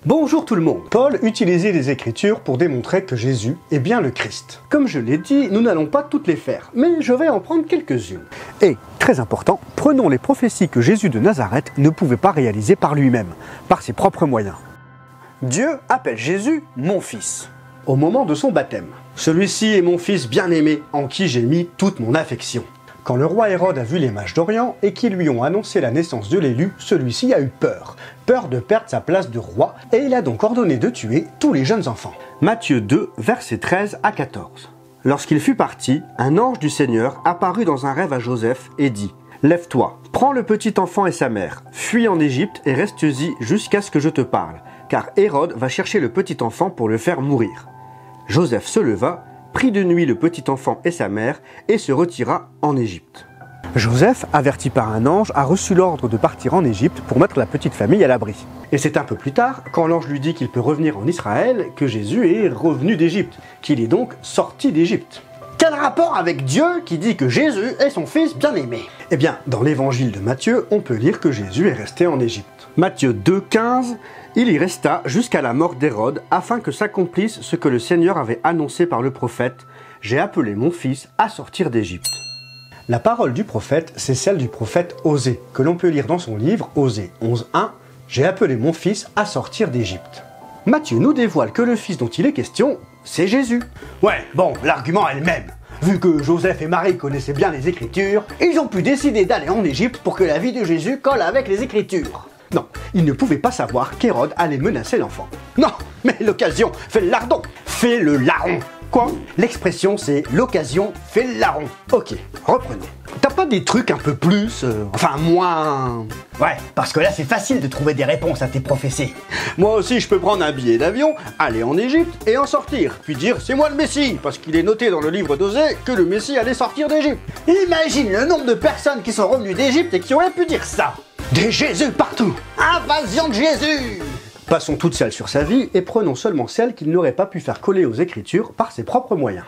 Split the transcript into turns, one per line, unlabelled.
Bonjour tout le monde. Paul utilisait les Écritures pour démontrer que Jésus est bien le Christ. Comme je l'ai dit, nous n'allons pas toutes les faire, mais je vais en prendre quelques-unes. Et, très important, prenons les prophéties que Jésus de Nazareth ne pouvait pas réaliser par lui-même, par ses propres moyens. Dieu appelle Jésus « mon fils » au moment de son baptême. Celui-ci est mon fils bien-aimé, en qui j'ai mis toute mon affection. Quand le roi Hérode a vu les mages d'Orient et qu'ils lui ont annoncé la naissance de l'élu, celui-ci a eu peur de perdre sa place de roi, et il a donc ordonné de tuer tous les jeunes enfants. Matthieu 2, versets 13 à 14. Lorsqu'il fut parti, un ange du Seigneur apparut dans un rêve à Joseph et dit « Lève-toi, prends le petit enfant et sa mère, fuis en Égypte et restes-y jusqu'à ce que je te parle, car Hérode va chercher le petit enfant pour le faire mourir. » Joseph se leva, prit de nuit le petit enfant et sa mère et se retira en Égypte. Joseph, averti par un ange, a reçu l'ordre de partir en Égypte pour mettre la petite famille à l'abri. Et c'est un peu plus tard, quand l'ange lui dit qu'il peut revenir en Israël, que Jésus est revenu d'Égypte, qu'il est donc sorti d'Égypte. Quel rapport avec Dieu qui dit que Jésus est son fils bien-aimé? Eh bien, dans l'évangile de Matthieu, on peut lire que Jésus est resté en Égypte. Matthieu 2,15, il y resta jusqu'à la mort d'Hérode, afin que s'accomplisse ce que le Seigneur avait annoncé par le prophète « J'ai appelé mon fils à sortir d'Égypte ». La parole du prophète, c'est celle du prophète Osée, que l'on peut lire dans son livre Osée 11.1 « J'ai appelé mon fils à sortir d'Égypte ». Matthieu nous dévoile que le fils dont il est question, c'est Jésus. Ouais, bon, l'argument est le même. Vu que Joseph et Marie connaissaient bien les Écritures, ils ont pu décider d'aller en Égypte pour que la vie de Jésus colle avec les Écritures. Non, ils ne pouvaient pas savoir qu'Hérode allait menacer l'enfant. Non, mais l'occasion fait le lardon. Fait le larron. Quoi? L'expression c'est l'occasion fait le larron. Ok, reprenons. T'as pas des trucs un peu plus, enfin moins...
Ouais, parce que là c'est facile de trouver des réponses à tes prophéties.
Moi aussi je peux prendre un billet d'avion, aller en Égypte et en sortir, puis dire c'est moi le Messie, parce qu'il est noté dans le livre d'Osée que le Messie allait sortir d'Égypte.
Imagine le nombre de personnes qui sont revenues d'Égypte et qui auraient pu dire ça.
Des Jésus partout.
Invasion de Jésus.
Passons toutes celles sur sa vie et prenons seulement celles qu'il n'aurait pas pu faire coller aux Écritures par ses propres moyens.